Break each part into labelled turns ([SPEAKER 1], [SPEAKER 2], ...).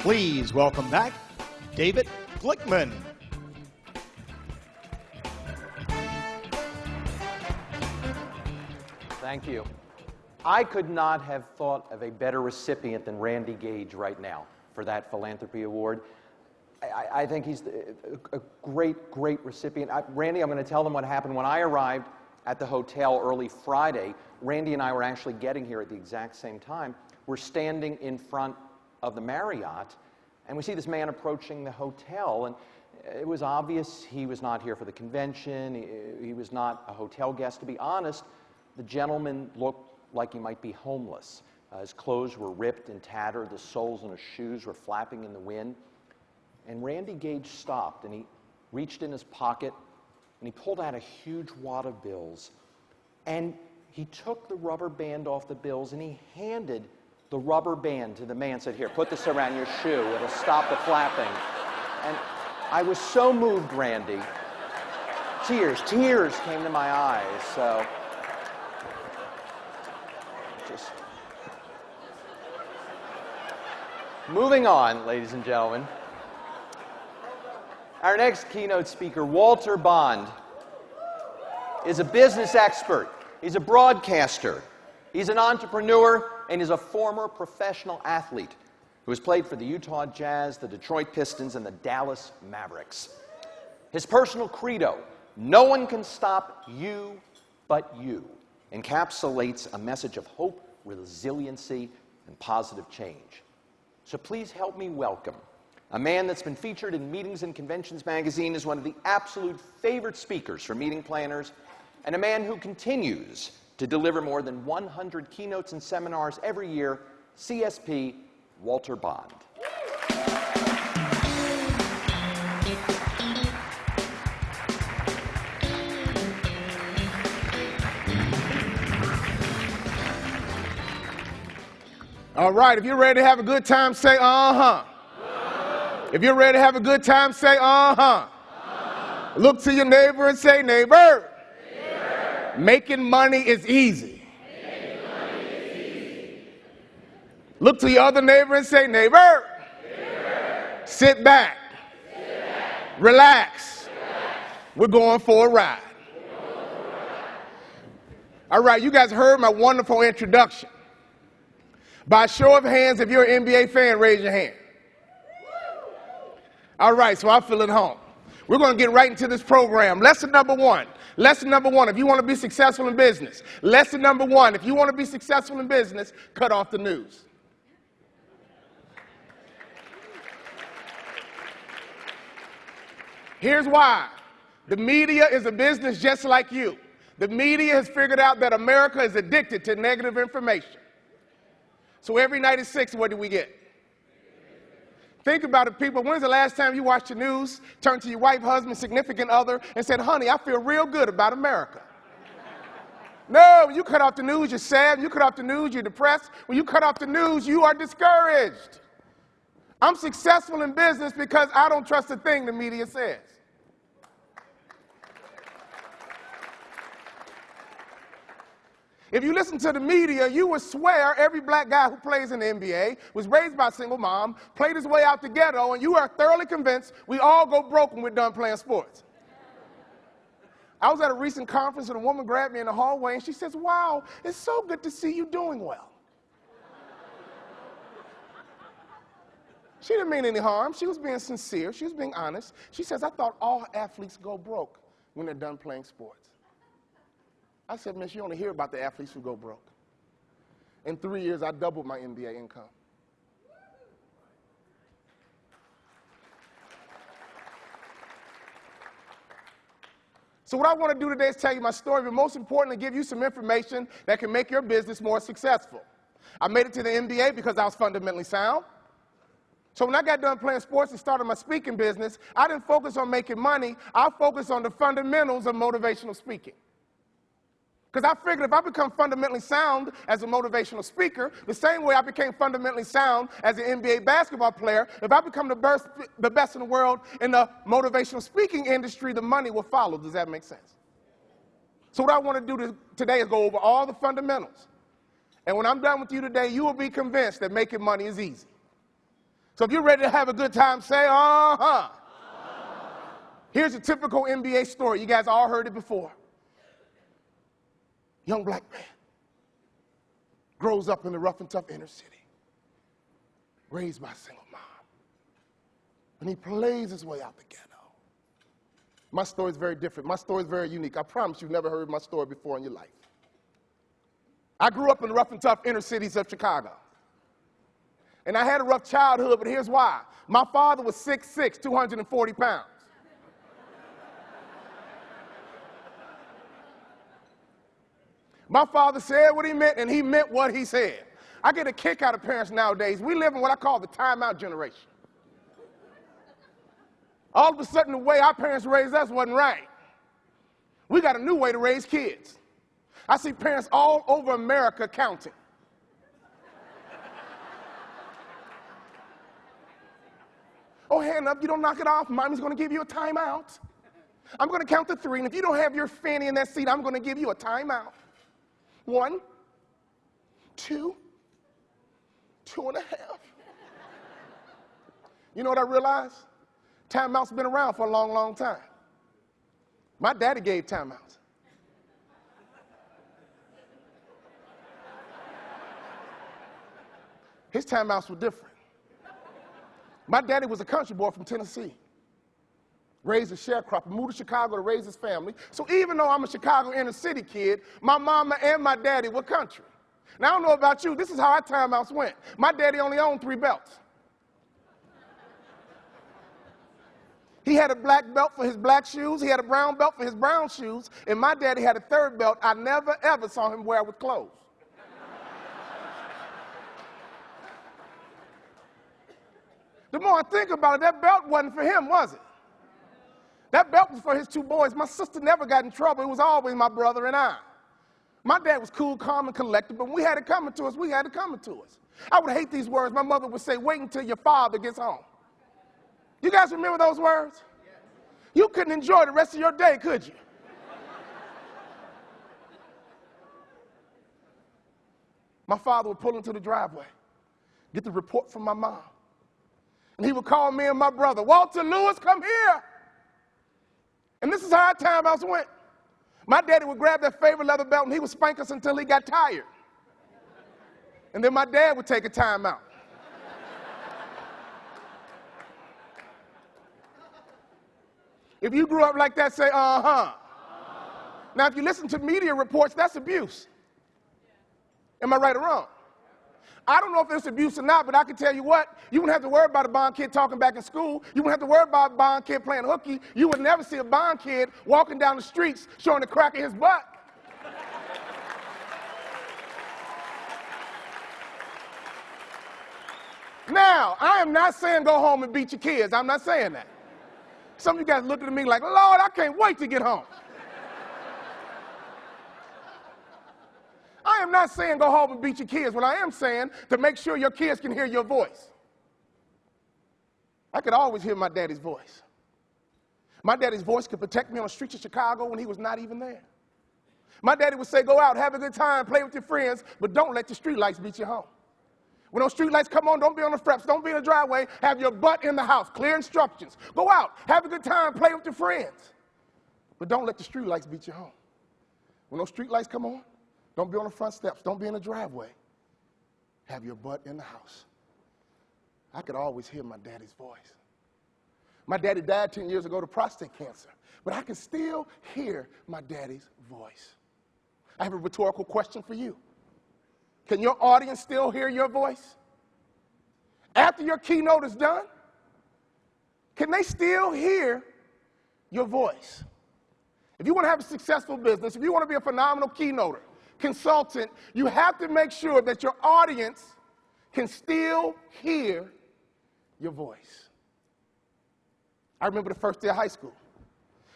[SPEAKER 1] Please welcome back David Glickman.
[SPEAKER 2] Thank you. I could not have thought of a better recipient than Randy Gage right now for that philanthropy award. I think he's a great, great recipient. Randy, I'm going to tell them what happened. When I arrived at the hotel early Friday, Randy and I were actually getting here at the exact same time. We're standing in front of the Marriott, and we see this man approaching the hotel, and it was obvious he was not here for the convention. He was not a hotel guest. To be honest, the gentleman looked like he might be homeless. His clothes were ripped and tattered. The soles in his shoes were flapping in the wind. And Randy Gage stopped, and he reached in his pocket, and he pulled out a huge wad of bills. And he took the rubber band off the bills, and he handed the rubber band to the man, said, "Here, put this around your shoe. It'll stop the flapping." And I was so moved, Randy. Tears came to my eyes. So just moving on, ladies and gentlemen. Our next keynote speaker, Walter Bond, is a business expert. He's a broadcaster. He's an entrepreneur, and he's a former professional athlete who has played for the Utah Jazz, the Detroit Pistons, and the Dallas Mavericks. His personal credo, "No one can stop you but you," encapsulates a message of hope, resiliency, and positive change. So please help me welcome a man that's been featured in Meetings and Conventions magazine as one of the absolute favorite speakers for meeting planners, and a man who continues to deliver more than 100 keynotes and seminars every year, CSP Walter Bond.
[SPEAKER 3] All right, if you're ready to have a good time, say uh-huh. If you're ready to have a good time, say uh-huh. Look to your neighbor and say, "Neighbor, making money is easy." Look to your other neighbor and say, "Neighbor, sit back. Relax. We're going for a ride." All right, you guys heard my wonderful introduction. By show of hands, if you're an NBA fan, raise your hand. All right, so I feel at home. We're going to get right into this program. Lesson number one. Lesson number one, if you want to be successful in business. Lesson number one, if you want to be successful in business, cut off the news. Here's why. The media is a business just like you. The media has figured out that America is addicted to negative information. So every night at 6, what do we get? Think about it, people. When's the last time you watched the news, turned to your wife, husband, significant other, and said, "Honey, I feel real good about America"? No, when you cut off the news, you're sad. When you cut off the news, you're depressed. When you cut off the news, you are discouraged. I'm successful in business because I don't trust a thing the media says. If you listen to the media, you would swear every black guy who plays in the NBA was raised by a single mom, played his way out the ghetto, and you are thoroughly convinced we all go broke when we're done playing sports. I was at a recent conference and a woman grabbed me in the hallway and she says, "Wow, it's so good to see you doing well." She didn't mean any harm. She was being sincere. She was being honest. She says, "I thought all athletes go broke when they're done playing sports." I said, "Miss, you only hear about the athletes who go broke." In 3 years, I doubled my NBA income. So what I want to do today is tell you my story, but most importantly, give you some information that can make your business more successful. I made it to the NBA because I was fundamentally sound. So when I got done playing sports and started my speaking business, I didn't focus on making money. I focused on the fundamentals of motivational speaking. Because I figured if I become fundamentally sound as a motivational speaker, the same way I became fundamentally sound as an NBA basketball player, if I become the best in the world in the motivational speaking industry, the money will follow. Does that make sense? So what I want to do today is go over all the fundamentals. And when I'm done with you today, you will be convinced that making money is easy. So if you're ready to have a good time, say, uh-huh. Here's a typical NBA story. You guys all heard it before. Young black man grows up in the rough and tough inner city, raised by a single mom. And he plays his way out the ghetto. My story is very different. My story is very unique. I promise you've never heard my story before in your life. I grew up in the rough and tough inner cities of Chicago. And I had a rough childhood, but here's why. My father was 6'6", 240 pounds. My father said what he meant, and he meant what he said. I get a kick out of parents nowadays. We live in what I call the timeout generation. All of a sudden, the way our parents raised us wasn't right. We got a new way to raise kids. I see parents all over America counting. Oh, hand up, you don't knock it off. Mommy's going to give you a timeout. I'm going to count to 3, and if you don't have your fanny in that seat, I'm going to give you a timeout. 1, 2, 2.5. You know what I realized? Timeouts been around for a long, long time. My daddy gave timeouts. His timeouts were different. My daddy was a country boy from Tennessee. Raised a sharecropper, moved to Chicago to raise his family. So even though I'm a Chicago inner city kid, my mama and my daddy were country. Now I don't know about you, this is how our timeouts went. My daddy only owned 3 belts. He had a black belt for his black shoes, he had a brown belt for his brown shoes, and my daddy had a 3rd belt I never ever saw him wear with clothes. The more I think about it, that belt wasn't for him, was it? That belt was for his 2 boys. My sister never got in trouble. It was always my brother and I. My dad was cool, calm, and collected, but when we had it coming to us, we had it coming to us. I would hate these words. My mother would say, wait until your father gets home. You guys remember those words? You couldn't enjoy the rest of your day, could you? My father would pull into the driveway, get the report from my mom. And he would call me and my brother, Walter Lewis, come here. And this is how our timeouts went. My daddy would grab that favorite leather belt and he would spank us until he got tired. And then my dad would take a timeout. If you grew up like that, say, uh-huh. Now, if you listen to media reports, that's abuse. Am I right or wrong? I don't know if it's abuse or not, but I can tell you what, you wouldn't have to worry about a Bond kid talking back in school. You wouldn't have to worry about a Bond kid playing hooky. You would never see a Bond kid walking down the streets showing the crack in his butt. Now, I am not saying go home and beat your kids. I'm not saying that. Some of you guys looking at me like, Lord, I can't wait to get home. I am not saying go home and beat your kids. What I am saying, to make sure your kids can hear your voice. I could always hear my daddy's voice. My daddy's voice could protect me on the streets of Chicago when he was not even there. My daddy would say, go out, have a good time, play with your friends, but don't let the street lights beat you home. When those street lights come on, don't be on the steps, don't be in the driveway, have your butt in the house, clear instructions. Go out, have a good time, play with your friends, but don't let the street lights beat you home. When those street lights come on, don't be on the front steps. Don't be in the driveway. Have your butt in the house. I could always hear my daddy's voice. My daddy died 10 years ago to prostate cancer, but I can still hear my daddy's voice. I have a rhetorical question for you. Can your audience still hear your voice? After your keynote is done, can they still hear your voice? If you want to have a successful business, if you want to be a phenomenal keynoter, consultant, you have to make sure that your audience can still hear your voice. I remember the first day of high school.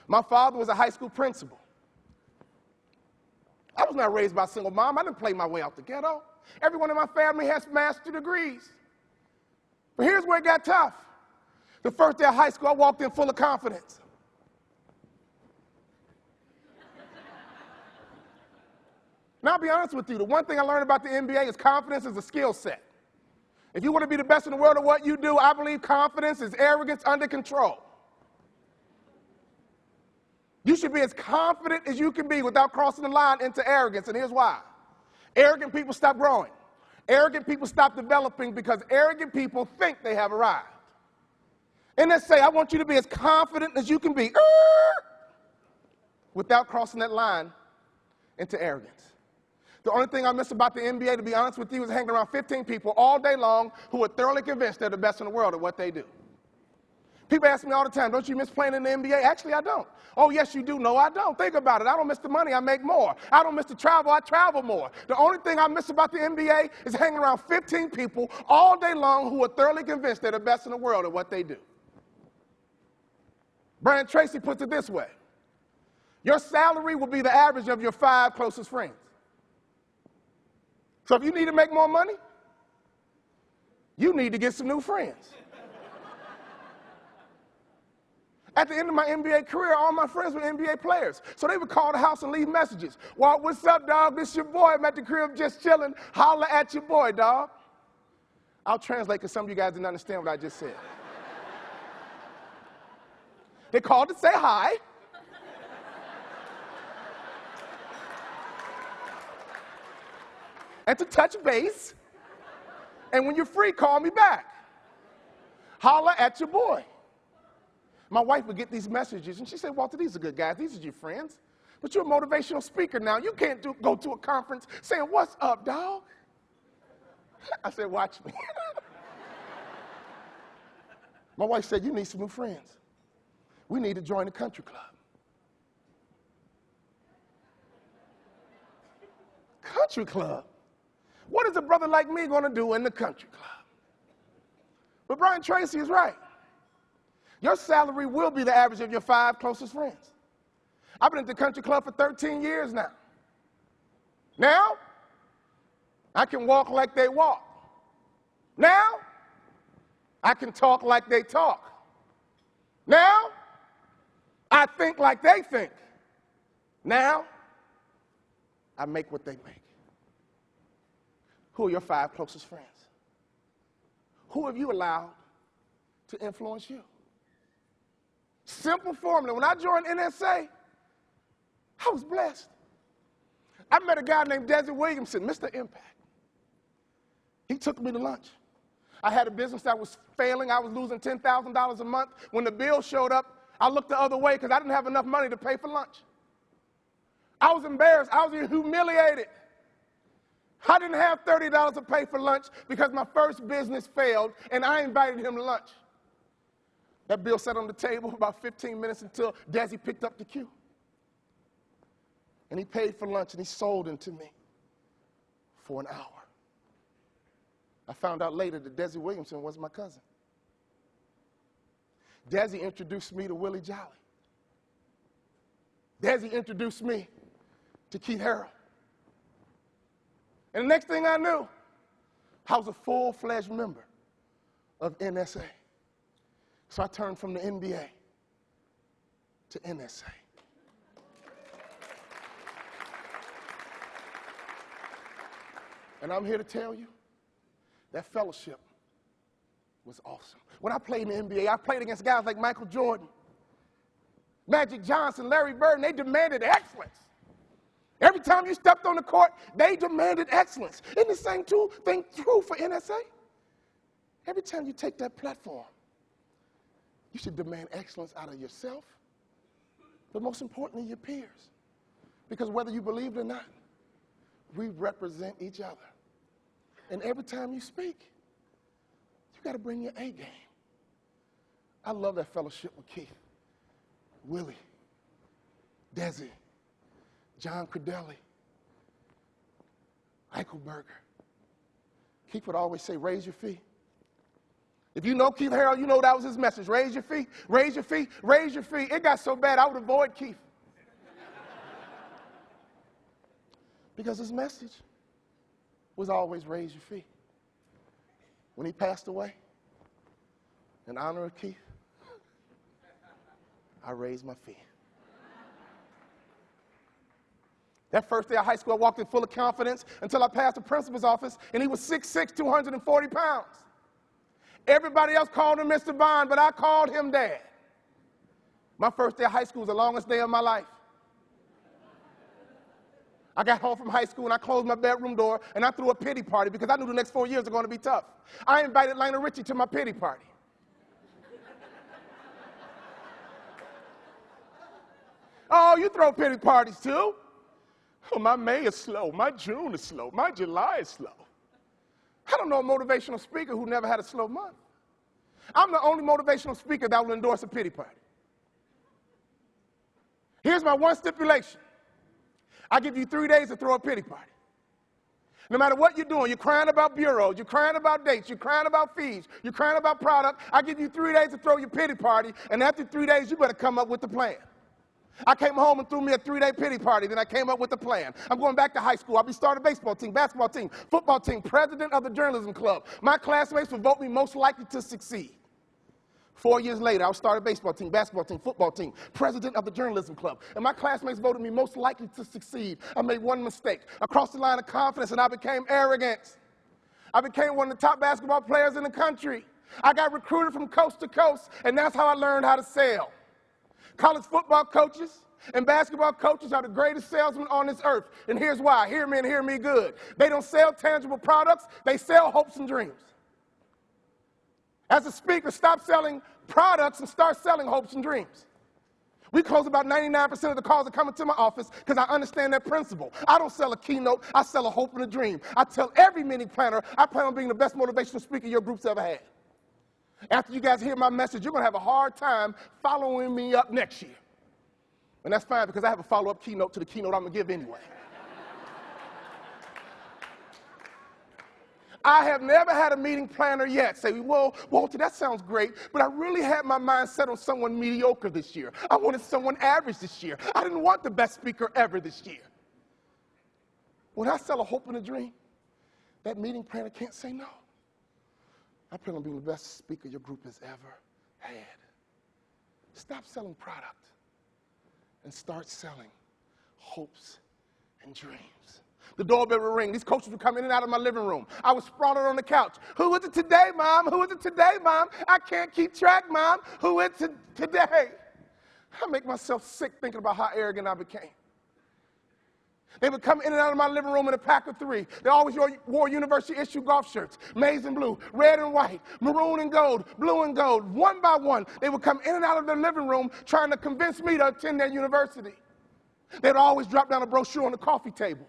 [SPEAKER 3] My father was a high school principal. I was not raised by a single mom. I didn't play my way out the ghetto. Everyone in my family has master's degrees. But here's where it got tough. The first day of high school, I walked in full of confidence. Now, I'll be honest with you, the one thing I learned about the NBA is confidence is a skill set. If you want to be the best in the world at what you do, I believe confidence is arrogance under control. You should be as confident as you can be without crossing the line into arrogance, and here's why. Arrogant people stop growing. Arrogant people stop developing because arrogant people think they have arrived. NSA, I want you to be as confident as you can be without crossing that line into arrogance. The only thing I miss about the NBA, to be honest with you, is hanging around 15 people all day long who are thoroughly convinced they're the best in the world at what they do. People ask me all the time, don't you miss playing in the NBA? Actually, I don't. Oh, yes, you do. No, I don't. Think about it. I don't miss the money. I make more. I don't miss the travel. I travel more. The only thing I miss about the NBA is hanging around 15 people all day long who are thoroughly convinced they're the best in the world at what they do. Brian Tracy puts it this way. Your salary will be the average of your 5 closest friends. So if you need to make more money, you need to get some new friends. At the end of my NBA career, all my friends were NBA players. So they would call the house and leave messages. Well, what's up, dog? This your boy. I'm at the crib just chilling. Holla at your boy, dog. I'll translate because some of you guys didn't understand what I just said. They called to say hi. And to touch base. And when you're free, call me back. Holla at your boy. My wife would get these messages, and she said, Walter, these are good guys. These are your friends. But you're a motivational speaker now. You can't go to a conference saying, what's up, dog? I said, watch me. My wife said, you need some new friends. We need to join the country club. Country club? What is a brother like me going to do in the country club? But Brian Tracy is right. Your salary will be the average of your 5 closest friends. I've been at the country club for 13 years now. Now, I can walk like they walk. Now, I can talk like they talk. Now, I think like they think. Now, I make what they make. Who are your 5 closest friends? Who have you allowed to influence you? Simple formula. When I joined NSA, I was blessed. I met a guy named Desi Williamson, Mr. Impact. He took me to lunch. I had a business that was failing. I was losing $10,000 a month. When the bill showed up, I looked the other way because I didn't have enough money to pay for lunch. I was embarrassed. I was humiliated. I didn't have $30 to pay for lunch because my first business failed, and I invited him to lunch. That bill sat on the table for about 15 minutes until Desi picked up the cue. And he paid for lunch, and he sold it to me for an hour. I found out later that Desi Williamson was my cousin. Desi introduced me to Willie Jolly. Desi introduced me to Keith Harrell. And the next thing I knew, I was a full-fledged member of NSA. So I turned from the NBA to NSA. And I'm here to tell you that fellowship was awesome. When I played in the NBA, I played against guys like Michael Jordan, Magic Johnson, Larry Bird, and they demanded excellence. Every time you stepped on the court, they demanded excellence. Isn't the same thing true for NSA? Every time you take that platform, you should demand excellence out of yourself, but most importantly, your peers. Because whether you believe it or not, we represent each other. And every time you speak, you got to bring your A game. I love that fellowship with Keith, Willie, Desi, John Credelli, Eichelberger. Keith would always say, raise your fee. If you know Keith Harrell, you know that was his message. Raise your fee, raise your fee, raise your fee. It got so bad I would avoid Keith. Because his message was always raise your fee. When he passed away, in honor of Keith, I raised my fee. That first day of high school, I walked in full of confidence until I passed the principal's office, and he was 6'6", 240 pounds. Everybody else called him Mr. Bond, but I called him Dad. My first day of high school was the longest day of my life. I got home from high school, and I closed my bedroom door, and I threw a pity party because I knew the next 4 years were going to be tough. I invited Lionel Richie to my pity party. Oh, you throw pity parties too? Oh, my May is slow, my June is slow, my July is slow. I don't know a motivational speaker who never had a slow month. I'm the only motivational speaker that will endorse a pity party. Here's my one stipulation. I give you 3 days to throw a pity party. No matter what you're doing, you're crying about bureaus, you're crying about dates, you're crying about fees, you're crying about product, I give you 3 days to throw your pity party, and after 3 days, you better come up with the plan. I came home and threw me a 3-day pity party. Then I came up with a plan. I'm going back to high school. I'll be starting a baseball team, basketball team, football team, president of the journalism club. My classmates will vote me most likely to succeed. 4 years later, I'll start a baseball team, basketball team, football team, president of the journalism club. And my classmates voted me most likely to succeed. I made one mistake. I crossed the line of confidence, and I became arrogant. I became one of the top basketball players in the country. I got recruited from coast to coast, and that's how I learned how to sell. College football coaches and basketball coaches are the greatest salesmen on this earth. And here's why. Hear me and hear me good. They don't sell tangible products. They sell hopes and dreams. As a speaker, stop selling products and start selling hopes and dreams. We close about 99% of the calls that come into my office because I understand that principle. I don't sell a keynote. I sell a hope and a dream. I tell every meeting planner I plan on being the best motivational speaker your group's ever had. After you guys hear my message, you're going to have a hard time following me up next year. And that's fine because I have a follow-up keynote to the keynote I'm going to give anyway. I have never had a meeting planner yet say, well, Walter, that sounds great, but I really had my mind set on someone mediocre this year. I wanted someone average this year. I didn't want the best speaker ever this year. When I sell a hope and a dream, that meeting planner can't say no. I plan on being the best speaker your group has ever had. Stop selling product and start selling hopes and dreams. The doorbell would ring. These coaches would come in and out of my living room. I was sprawling on the couch. Who is it today, Mom? Who is it today, Mom? I can't keep track, Mom. Who is it today? I make myself sick thinking about how arrogant I became. They would come in and out of my living room in a pack of 3. They always wore university-issue golf shirts, maize and blue, red and white, maroon and gold, blue and gold. One by one, they would come in and out of their living room trying to convince me to attend their university. They'd always drop down a brochure on the coffee table.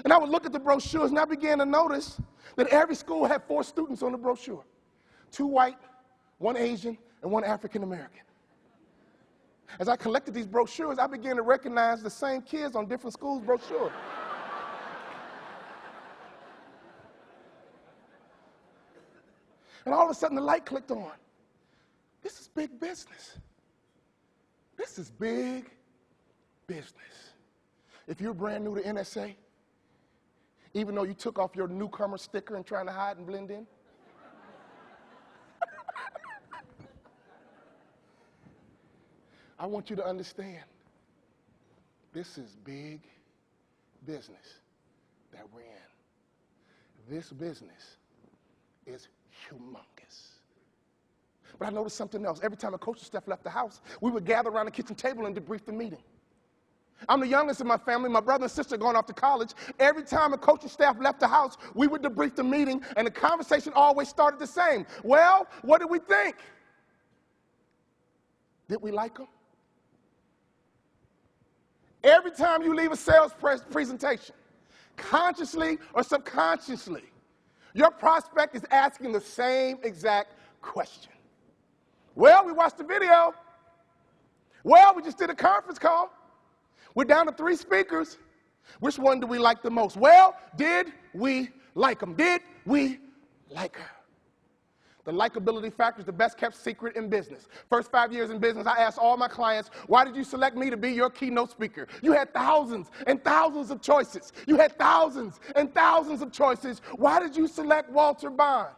[SPEAKER 3] And I would look at the brochures, and I began to notice that every school had 4 students on the brochure. 2 white, 1 Asian, and 1 African American. As I collected these brochures, I began to recognize the same kids on different schools' brochures. And all of a sudden, the light clicked on. This is big business. This is big business. If you're brand new to NSA, even though you took off your newcomer sticker and trying to hide and blend in, I want you to understand, this is big business that we're in. This business is humongous. But I noticed something else. Every time a coaching staff left the house, we would gather around the kitchen table and debrief the meeting. I'm the youngest in my family. My brother and sister are going off to college. Every time a coaching staff left the house, we would debrief the meeting, and the conversation always started the same. Well, what did we think? Did we like them? Every time you leave a sales presentation, consciously or subconsciously, your prospect is asking the same exact question. Well, we watched the video. Well, we just did a conference call. We're down to 3 speakers. Which one do we like the most? Well, did we like them? Did we like her? The likability factor is the best kept secret in business. First 5 years in business, I asked all my clients, why did you select me to be your keynote speaker? You had thousands and thousands of choices. You had thousands and thousands of choices. Why did you select Walter Bond?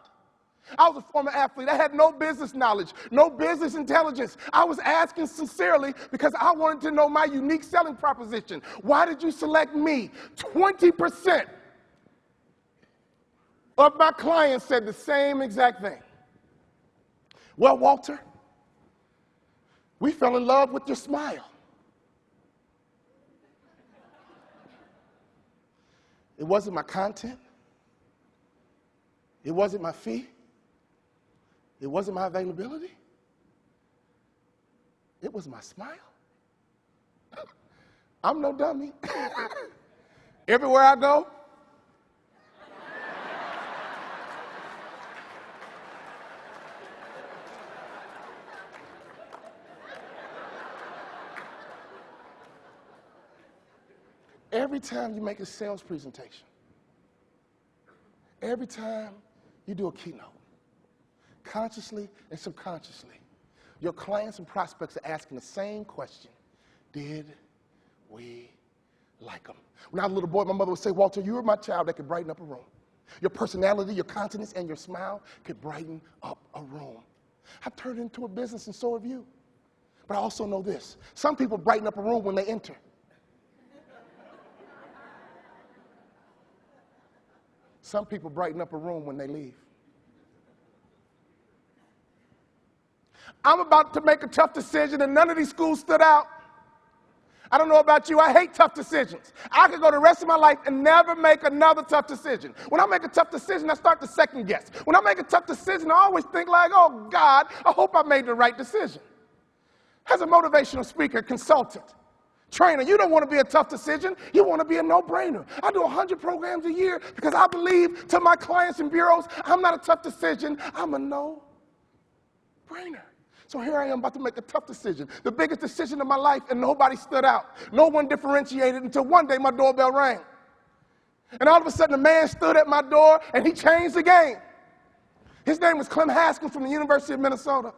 [SPEAKER 3] I was a former athlete. I had no business knowledge, no business intelligence. I was asking sincerely because I wanted to know my unique selling proposition. Why did you select me? 20% of my clients said the same exact thing. Well, Walter, we fell in love with your smile. It wasn't my content. It wasn't my fee. It wasn't my availability. It was my smile. I'm no dummy. Everywhere I go, every time you make a sales presentation, every time you do a keynote, consciously and subconsciously, your clients and prospects are asking the same question: did we like them? When I was a little boy, my mother would say, Walter, you were my child that could brighten up a room. Your personality, your confidence, and your smile could brighten up a room. I've turned it into a business, and so have you. But I also know this: some people brighten up a room when they enter. Some people brighten up a room when they leave. I'm about to make a tough decision, and none of these schools stood out. I don't know about you, I hate tough decisions. I could go the rest of my life and never make another tough decision. When I make a tough decision, I start to second guess. When I make a tough decision, I always think like, oh God, I hope I made the right decision. As a motivational speaker, consultant, trainer, you don't want to be a tough decision, you want to be a no-brainer. I do 100 programs a year because I believe to my clients and bureaus, I'm not a tough decision, I'm a no-brainer. So here I am about to make a tough decision, the biggest decision of my life, and nobody stood out. No one differentiated until one day my doorbell rang. And all of a sudden a man stood at my door and he changed the game. His name was Clem Haskins from the University of Minnesota.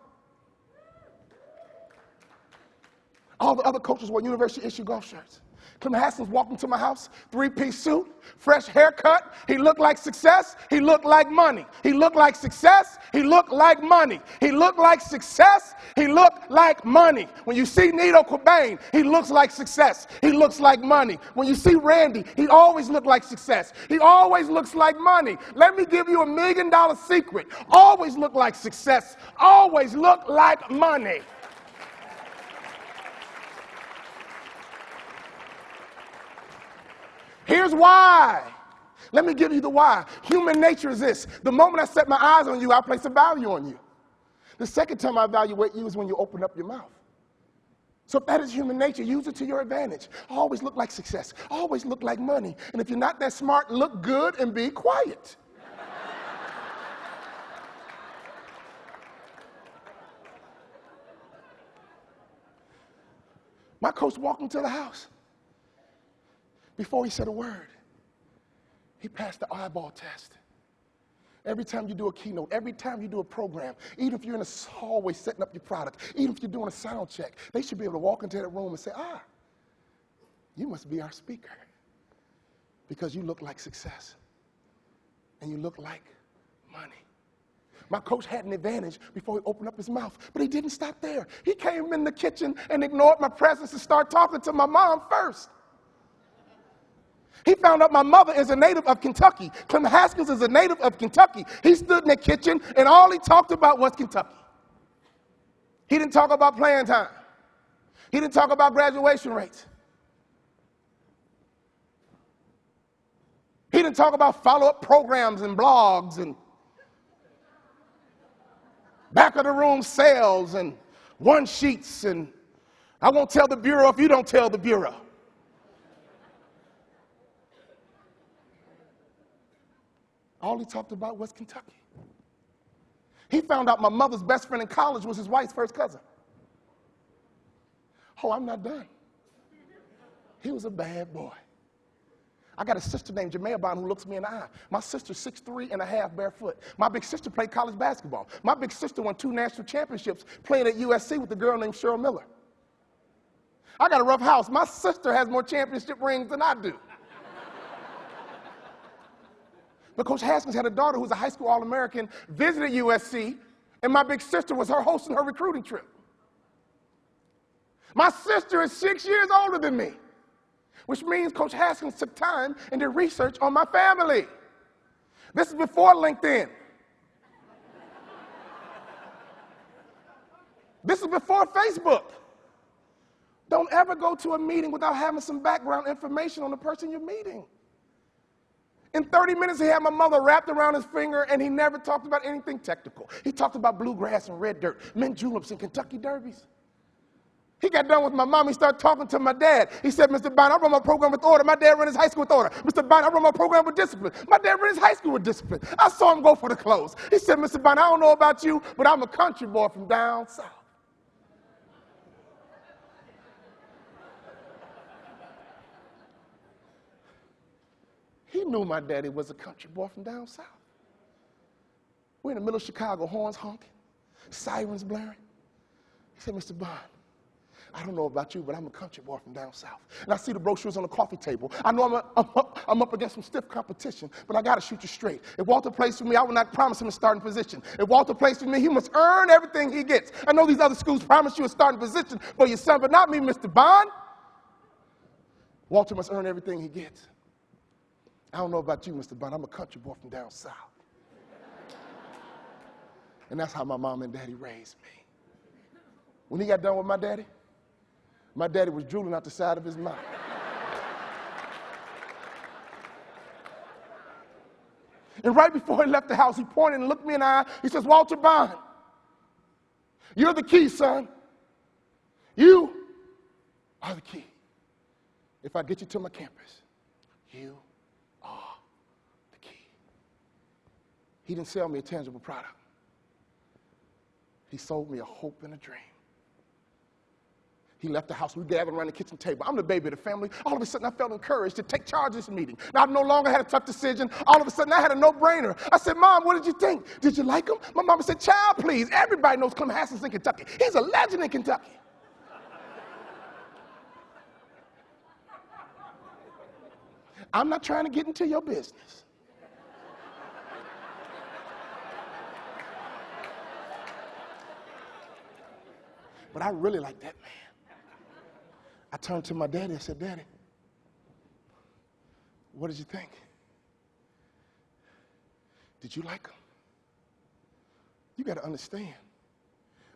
[SPEAKER 3] All the other coaches wore university-issue golf shirts. Clem Haskins walked into my house, three-piece suit, fresh haircut. He looked like success. He looked like money. He looked like success. He looked like money. He looked like success. He looked like money. When you see Nito Cobain, he looks like success. He looks like money. When you see Randy, he always looked like success. He always looks like money. Let me give you $1 million secret. Always look like success. Always look like money. Here's why. Let me give you the why. Human nature is this: the moment I set my eyes on you, I place a value on you. The second time I evaluate you is when you open up your mouth. So if that is human nature, use it to your advantage. Always look like success. Always look like money. And if you're not that smart, look good and be quiet. My coach walked into the house. Before he said a word, he passed the eyeball test. Every time you do a keynote, every time you do a program, even if you're in a hallway setting up your product, even if you're doing a sound check, they should be able to walk into that room and say, you must be our speaker because you look like success and you look like money. My coach had an advantage before he opened up his mouth, but he didn't stop there. He came in the kitchen and ignored my presence and started talking to my mom first. He found out my mother is a native of Kentucky. Clem Haskins is a native of Kentucky. He stood in the kitchen, and all he talked about was Kentucky. He didn't talk about playing time. He didn't talk about graduation rates. He didn't talk about follow-up programs and blogs and back-of-the-room sales and one-sheets and I won't tell the bureau if you don't tell the bureau. All he talked about was Kentucky. He found out my mother's best friend in college was his wife's first cousin. Oh, I'm not done. He was a bad boy. I got a sister named Jamea Bond who looks me in the eye. My sister's 6'3.5" barefoot. My big sister played college basketball. My big sister won 2 national championships playing at USC with a girl named Cheryl Miller. I got a rough house. My sister has more championship rings than I do. But Coach Haskins had a daughter who was a high school All-American, visited USC, and my big sister was her hosting her recruiting trip. My sister is 6 years older than me, which means Coach Haskins took time and did research on my family. This is before LinkedIn. This is before Facebook. Don't ever go to a meeting without having some background information on the person you're meeting. In 30 minutes, he had my mother wrapped around his finger, and he never talked about anything technical. He talked about bluegrass and red dirt, mint juleps and Kentucky derbies. He got done with my mom. He started talking to my dad. He said, Mr. Bond, I run my program with order. My dad ran his high school with order. Mr. Bond, I run my program with discipline. My dad ran his high school with discipline. I saw him go for the clothes. He said, Mr. Bond, I don't know about you, but I'm a country boy from down south. He knew my daddy was a country boy from down south. We're in the middle of Chicago, horns honking, sirens blaring. He said, Mr. Bond, I don't know about you, but I'm a country boy from down south. And I see the brochures on the coffee table. I know I'm up against some stiff competition, but I got to shoot you straight. If Walter plays for me, I will not promise him a starting position. If Walter plays for me, he must earn everything he gets. I know these other schools promise you a starting position for your son, but not me, Mr. Bond. Walter must earn everything he gets. I don't know about you, Mr. Bond. I'm a country boy from down south. And that's how my mom and daddy raised me. When he got done with my daddy was drooling out the side of his mouth. And right before he left the house, he pointed and looked me in the eye. He says, Walter Bond, you're the key, son. You are the key. If I get you to my campus, you are the key. He didn't sell me a tangible product. He sold me a hope and a dream. He left the house. We gathered around the kitchen table. I'm the baby of the family. All of a sudden, I felt encouraged to take charge of this meeting. Now, I no longer had a tough decision. All of a sudden, I had a no-brainer. I said, Mom, what did you think? Did you like him? My mama said, child, please. Everybody knows Clem Haskins in Kentucky. He's a legend in Kentucky. I'm not trying to get into your business. But I really like that man. I turned to my daddy and said, Daddy, what did you think? Did you like him? You got to understand.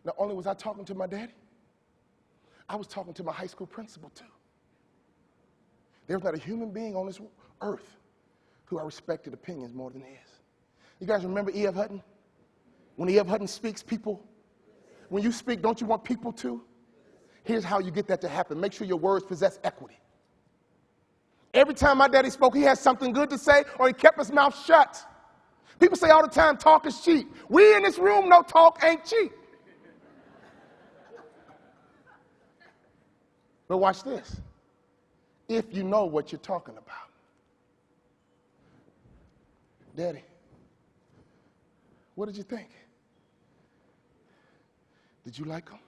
[SPEAKER 3] Not only was I talking to my daddy, I was talking to my high school principal too. There's not a human being on this earth who I respected opinions more than his. You guys remember E.F. Hutton? When E.F. Hutton speaks, when you speak, don't you want people to? Here's how you get that to happen. Make sure your words possess equity. Every time my daddy spoke, he had something good to say, or he kept his mouth shut. People say all the time, talk is cheap. We in this room know talk ain't cheap. But watch this. If you know what you're talking about. Daddy, what did you think? Did you like him?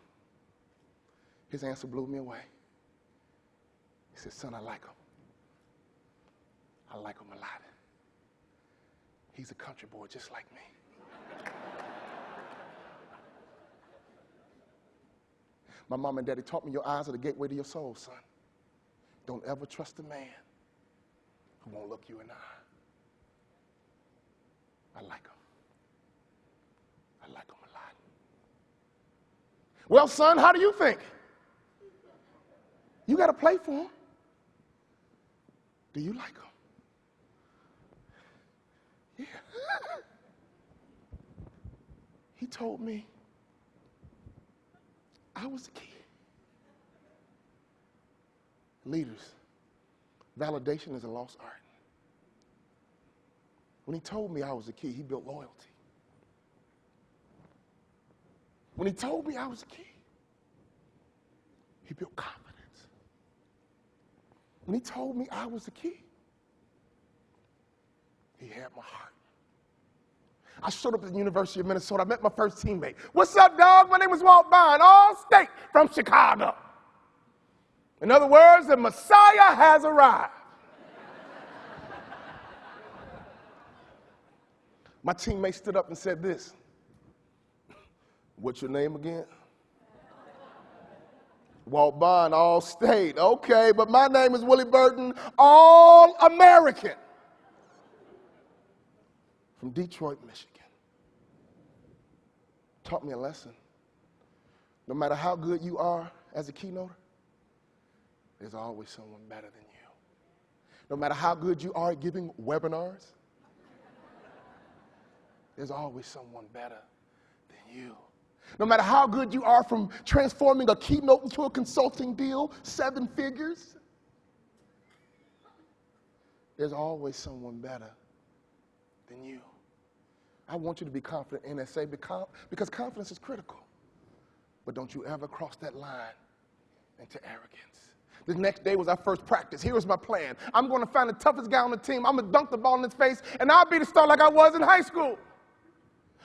[SPEAKER 3] His answer blew me away. He said, son, I like him. I like him a lot. He's a country boy just like me. My mom and daddy taught me your eyes are the gateway to your soul, son. Don't ever trust a man who won't look you in the eye. I like him. I like him a lot. Well, son, how do you think? You got to play for him. Do you like him? Yeah. He told me I was the key. Leaders, validation is a lost art. When he told me I was the key, he built loyalty. When he told me I was the key, he built confidence. When he told me I was the key, he had my heart. I showed up at the University of Minnesota. I met my first teammate. What's up, dog? My name is Walt Bond, all state from Chicago. In other words, the Messiah has arrived. My teammate stood up and said this. What's your name again? Walt Bond, all state. Okay, but my name is Willie Burton, all American. From Detroit, Michigan. Taught me a lesson. No matter how good you are as a keynoter, there's always someone better than you. No matter how good you are at giving webinars, there's always someone better than you. No matter how good you are from transforming a keynote into a consulting deal, 7 figures, there's always someone better than you. I want you to be confident in NSA because confidence is critical. But don't you ever cross that line into arrogance. The next day was our first practice. Here was my plan. I'm going to find the toughest guy on the team. I'm going to dunk the ball in his face, and I'll be the star like I was in high school.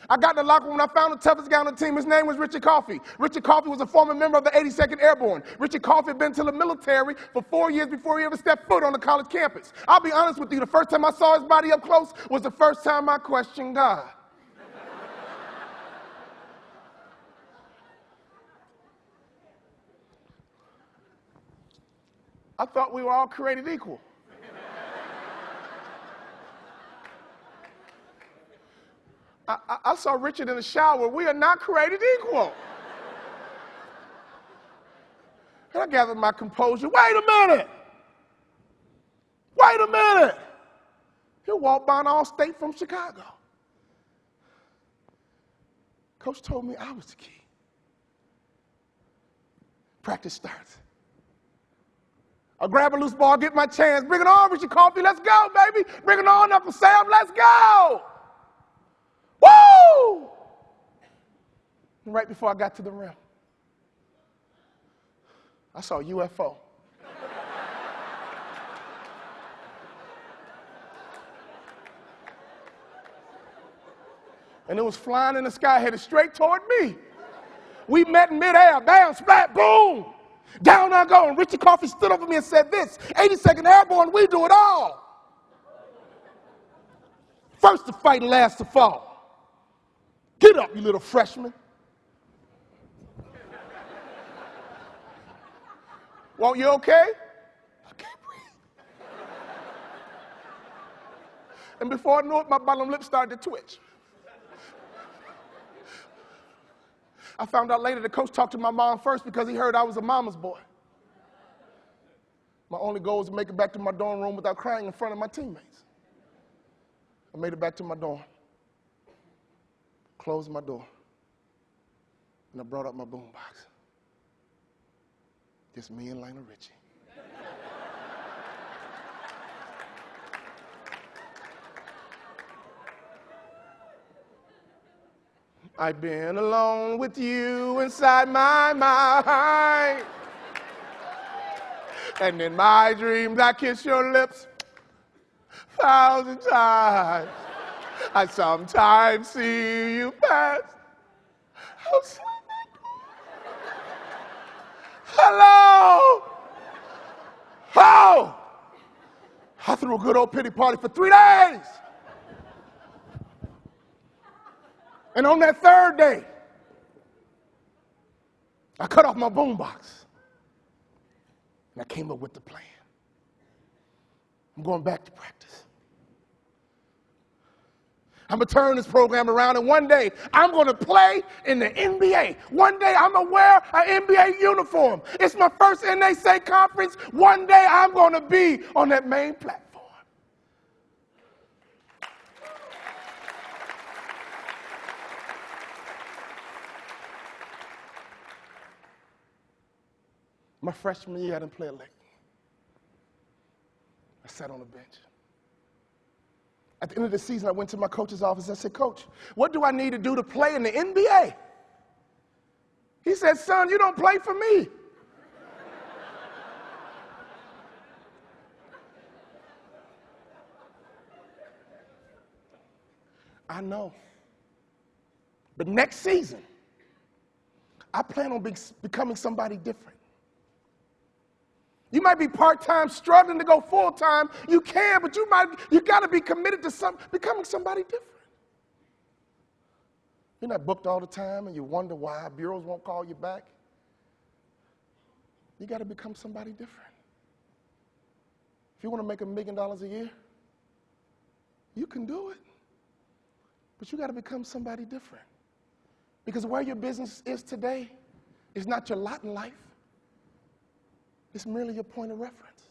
[SPEAKER 3] I got in the locker room and I found the toughest guy on the team. His name was Richard Coffey. Richard Coffey was a former member of the 82nd Airborne. Richard Coffey had been to the military for 4 years before he ever stepped foot on the college campus. I'll be honest with you, the first time I saw his body up close was the first time I questioned God. I thought we were all created equal. I saw Richard in the shower. We are not created equal. And I gathered my composure. Wait a minute. Wait a minute. He'll walk by an all-state from Chicago. Coach told me I was the key. Practice starts. I'll grab a loose ball, get my chance. Bring it on, Richard Coffey. Let's go, baby. Bring it on, Uncle Sam. Let's go. Woo! And right before I got to the rim, I saw a UFO. And it was flying in the sky, headed straight toward me. We met in midair, bam, splat, boom. Down I go, and Richard Coffey stood over me and said this, 82nd Airborne, we do it all. First to fight and last to fall. Get up, you little freshman. Well, you okay? I can't breathe. And before I knew it, my bottom lip started to twitch. I found out later the coach talked to my mom first because he heard I was a mama's boy. My only goal was to make it back to my dorm room without crying in front of my teammates. I made it back to my dorm, closed my door, and I brought up my boombox. Just me and Lionel Richie. I've been alone with you inside my mind. And in my dreams I kiss your lips 1,000 times. I sometimes see you pass outside my door. Hello! Oh! I threw a good old pity party for 3 days. And on that 3rd day, I cut off my boombox. And I came up with the plan. I'm going back to practice. I'm going to turn this program around, and one day I'm going to play in the NBA. One day I'm going to wear an NBA uniform. It's my first NSA conference. One day I'm going to be on that main platform. My freshman year, I didn't play a lick. I sat on the bench. At the end of the season, I went to my coach's office. I said, Coach, what do I need to do to play in the NBA? He said, son, you don't play for me. I know. But next season, I plan on becoming somebody different. You might be part-time, struggling to go full-time. You can, but you got to be committed to becoming somebody different. You're not booked all the time and you wonder why bureaus won't call you back. You got to become somebody different. If you want to make $1 million a year, you can do it. But you got to become somebody different. Because where your business is today is not your lot in life. It's merely your point of reference.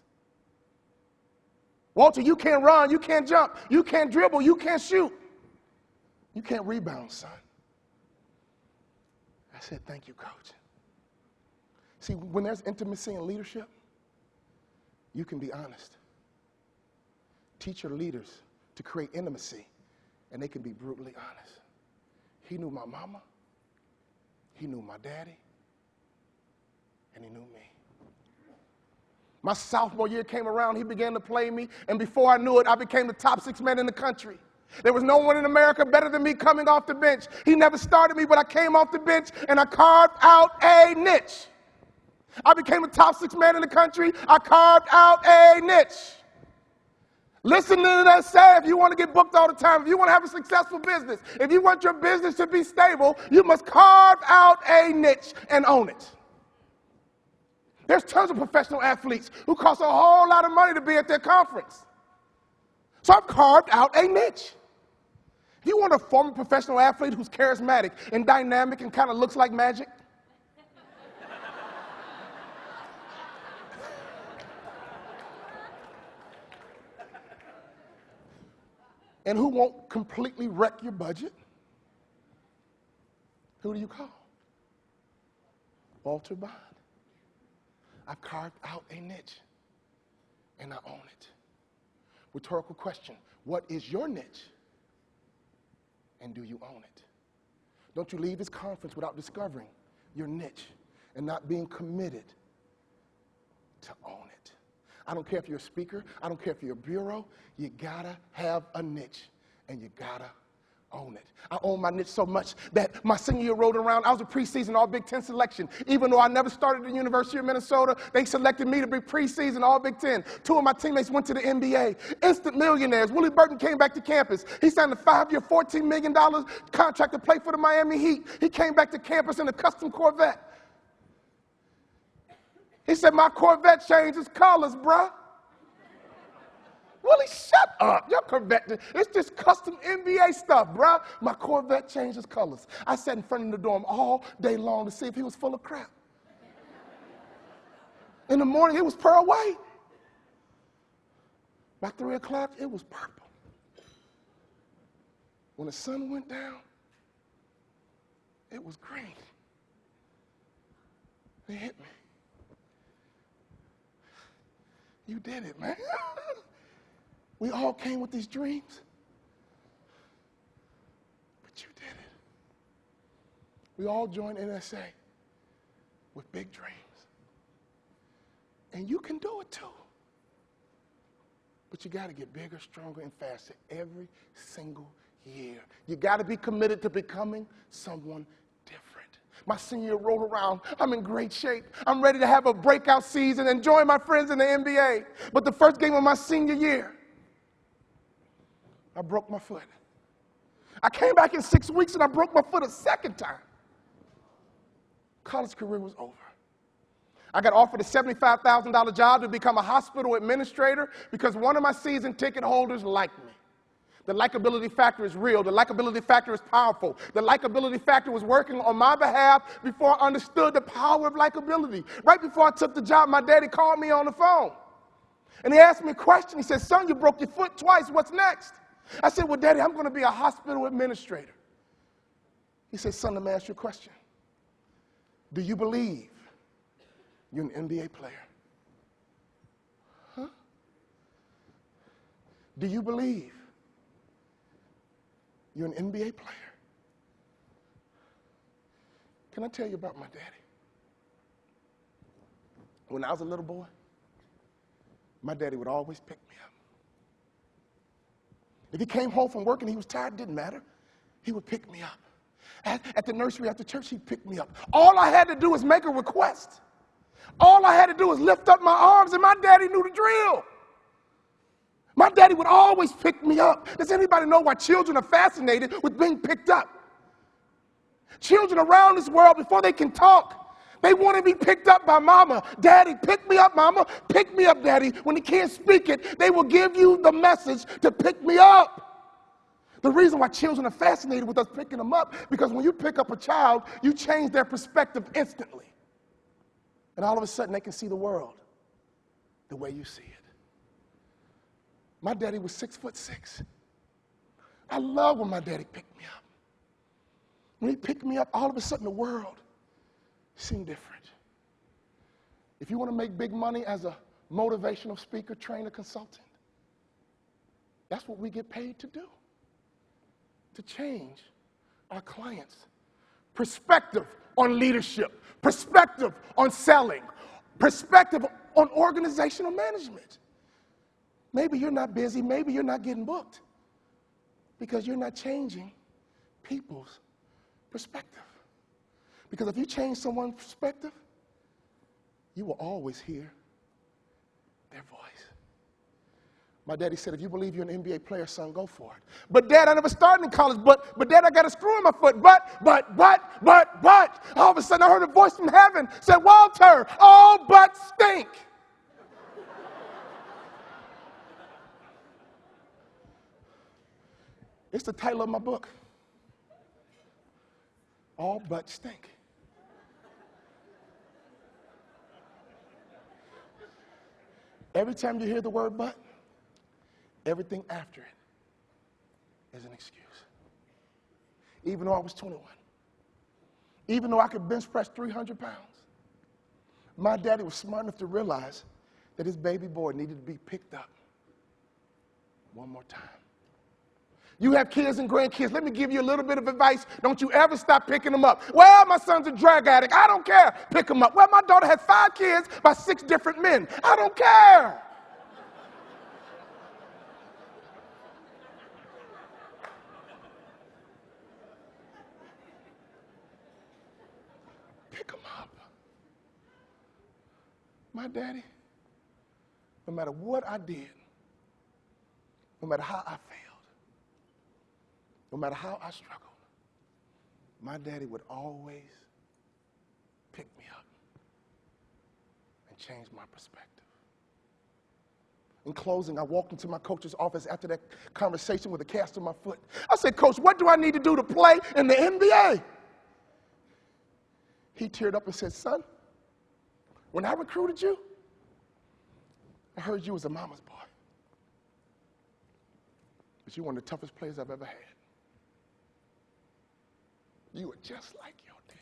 [SPEAKER 3] Walter, you can't run, you can't jump, you can't dribble, you can't shoot. You can't rebound, son. I said, thank you, coach. See, when there's intimacy in leadership, you can be honest. Teach your leaders to create intimacy, and they can be brutally honest. He knew my mama, he knew my daddy, and he knew me. My sophomore year came around, he began to play me, and before I knew it, I became the top 6 man in the country. There was no one in America better than me coming off the bench. He never started me, but I came off the bench, and I carved out a niche. I became a top 6 man in the country. I carved out a niche. Listen to that say, if you want to get booked all the time, if you want to have a successful business, if you want your business to be stable, you must carve out a niche and own it. There's tons of professional athletes who cost a whole lot of money to be at their conference. So I've carved out a niche. If you want a former professional athlete who's charismatic and dynamic and kind of looks like magic, and who won't completely wreck your budget, who do you call? Walter Bond. I've carved out a niche, and I own it. Rhetorical question, what is your niche, and do you own it? Don't you leave this conference without discovering your niche and not being committed to own it. I don't care if you're a speaker, I don't care if you're a bureau, you gotta have a niche, and you gotta own it. I own my niche so much that my senior year rolled around, I was a preseason All Big Ten selection. Even though I never started at the University of Minnesota, they selected me to be preseason All Big Ten. 2 of my teammates went to the NBA. Instant millionaires. Willie Burton came back to campus. He signed a 5-year, $14 million contract to play for the Miami Heat. He came back to campus in a custom Corvette. He said, my Corvette changes colors, bruh. Willie, shut up. Your Corvette, it's just custom NBA stuff, bruh. My Corvette changes colors. I sat in front of the dorm all day long to see if he was full of crap. In the morning, it was pearl white. By 3 o'clock, it was purple. When the sun went down, it was green. It hit me. You did it, man. We all came with these dreams, but you did it. We all joined NSA with big dreams. And you can do it too. But you got to get bigger, stronger, and faster every single year. You got to be committed to becoming someone different. My senior year rolled around. I'm in great shape. I'm ready to have a breakout season and join my friends in the NBA. But the first game of my senior year, I broke my foot. I came back in 6 weeks and I broke my foot a second time. College career was over. I got offered a $75,000 job to become a hospital administrator because one of my season ticket holders liked me. The likability factor is real. The likability factor is powerful. The likability factor was working on my behalf before I understood the power of likability. Right before I took the job, my daddy called me on the phone. And he asked me a question. He said, son, you broke your foot twice. What's next? I said, well, Daddy, I'm going to be a hospital administrator. He said, son, let me ask you a question. Do you believe you're an NBA player? Huh? Do you believe you're an NBA player? Can I tell you about my daddy? When I was a little boy, my daddy would always pick me up. If he came home from work and he was tired, it didn't matter. He would pick me up. At the nursery after church, he'd pick me up. All I had to do was make a request. All I had to do was lift up my arms, and my daddy knew the drill. My daddy would always pick me up. Does anybody know why children are fascinated with being picked up? Children around this world, before they can talk, they want to be picked up by mama. Daddy, pick me up, mama. Pick me up, daddy. When they can't speak it, they will give you the message to pick me up. The reason why children are fascinated with us picking them up, because when you pick up a child, you change their perspective instantly. And all of a sudden, they can see the world the way you see it. My daddy was 6'6". I love when my daddy picked me up. When he picked me up, all of a sudden the world seemed different. If you want to make big money as a motivational speaker, trainer, consultant, that's what we get paid to do, to change our clients' perspective on leadership, perspective on selling, perspective on organizational management. Maybe you're not busy, maybe you're not getting booked because you're not changing people's perspective. Because if you change someone's perspective, you will always hear their voice. My daddy said, if you believe you're an NBA player, son, go for it. But Dad, I never started in college. But Dad, I got a screw in my foot. But. All of a sudden I heard a voice from heaven said, Walter, all but stink. It's the title of my book. All but stink. Every time you hear the word but, everything after it is an excuse. Even though I was 21, even though I could bench press 300 pounds, my daddy was smart enough to realize that his baby boy needed to be picked up one more time. You have kids and grandkids. Let me give you a little bit of advice. Don't you ever stop picking them up. Well, my son's a drug addict. I don't care. Pick him up. Well, my daughter had 5 kids by 6 different men. I don't care. Pick them up. My daddy, no matter what I did, no matter how I failed, no matter how I struggled, my daddy would always pick me up and change my perspective. In closing, I walked into my coach's office after that conversation with a cast on my foot. I said, Coach, what do I need to do to play in the NBA? He teared up and said, son, when I recruited you, I heard you was a mama's boy. But you're one of the toughest players I've ever had. You are just like your daddy.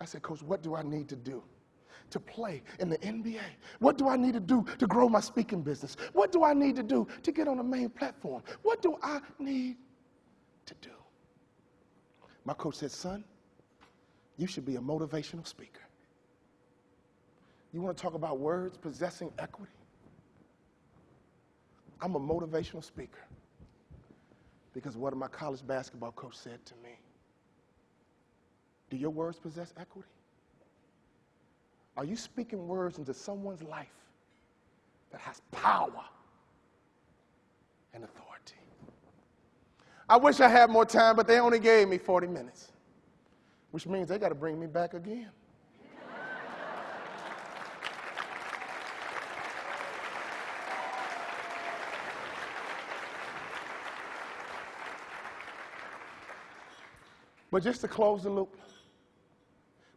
[SPEAKER 3] I said, Coach, what do I need to do to play in the NBA? What do I need to do to grow my speaking business? What do I need to do to get on the main platform? What do I need to do? My coach said, son, you should be a motivational speaker. You want to talk about words possessing equity? I'm a motivational speaker. Because what my college basketball coach said to me, do your words possess equity? Are you speaking words into someone's life that has power and authority? I wish I had more time, but they only gave me 40 minutes, which means they got to bring me back again. But just to close the loop,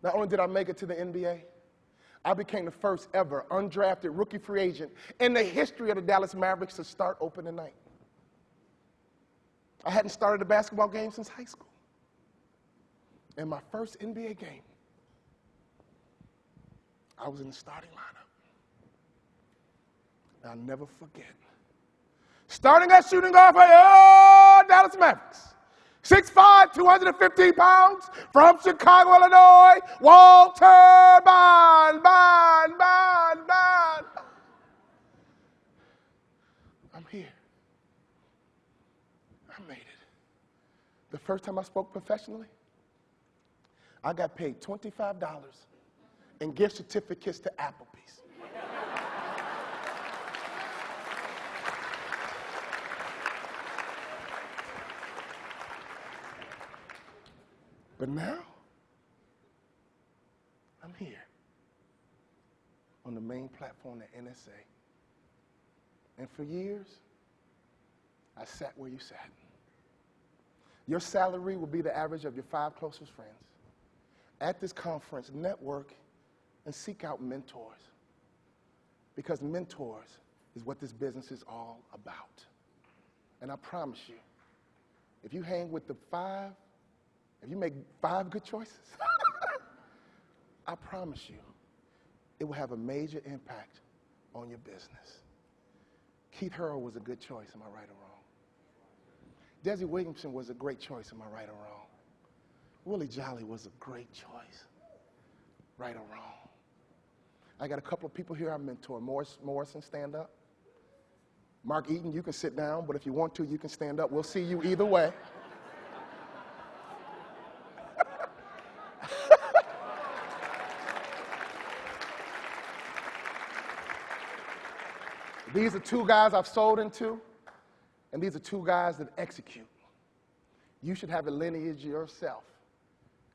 [SPEAKER 3] not only did I make it to the NBA, I became the first ever undrafted rookie free agent in the history of the Dallas Mavericks to start opening night. I hadn't started a basketball game since high school. In my first NBA game, I was in the starting lineup. And I'll never forget. Starting at shooting guard for the Dallas Mavericks. 6'5", 215 pounds, from Chicago, Illinois, Walter Bond. I'm here. I made it. The first time I spoke professionally, I got paid $25 in gift certificates to Applebee's. But now, I'm here on the main platform at NSA. And for years, I sat where you sat. Your salary will be the average of your 5 closest friends. At this conference, network and seek out mentors. Because mentors is what this business is all about. And I promise you, if you hang with the 5, if you make 5 good choices, I promise you, it will have a major impact on your business. Keith Hurl was a good choice, am I right or wrong? Desi Williamson was a great choice, am I right or wrong? Willie Jolly was a great choice, right or wrong? I got a couple of people here I mentor. Morrison, stand up. Mark Eaton, you can sit down, but if you want to, you can stand up. We'll see you either way. These are 2 guys I've sold into, and these are 2 guys that execute. You should have a lineage yourself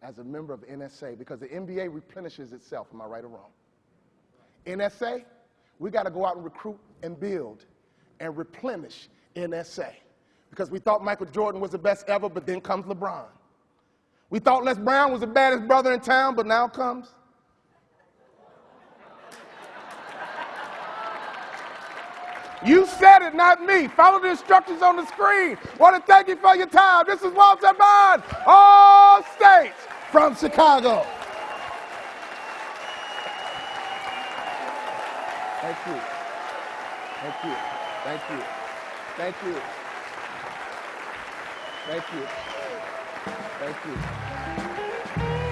[SPEAKER 3] as a member of NSA because the NBA replenishes itself, am I right or wrong? NSA, we got to go out and recruit and build and replenish NSA because we thought Michael Jordan was the best ever, but then comes LeBron. We thought Les Brown was the baddest brother in town, but now comes... You said it, not me. Follow the instructions on the screen. Want to thank you for your time. This is Walter Bond, all states from Chicago. Thank you. Thank you. Thank you. Thank you. Thank you. Thank you.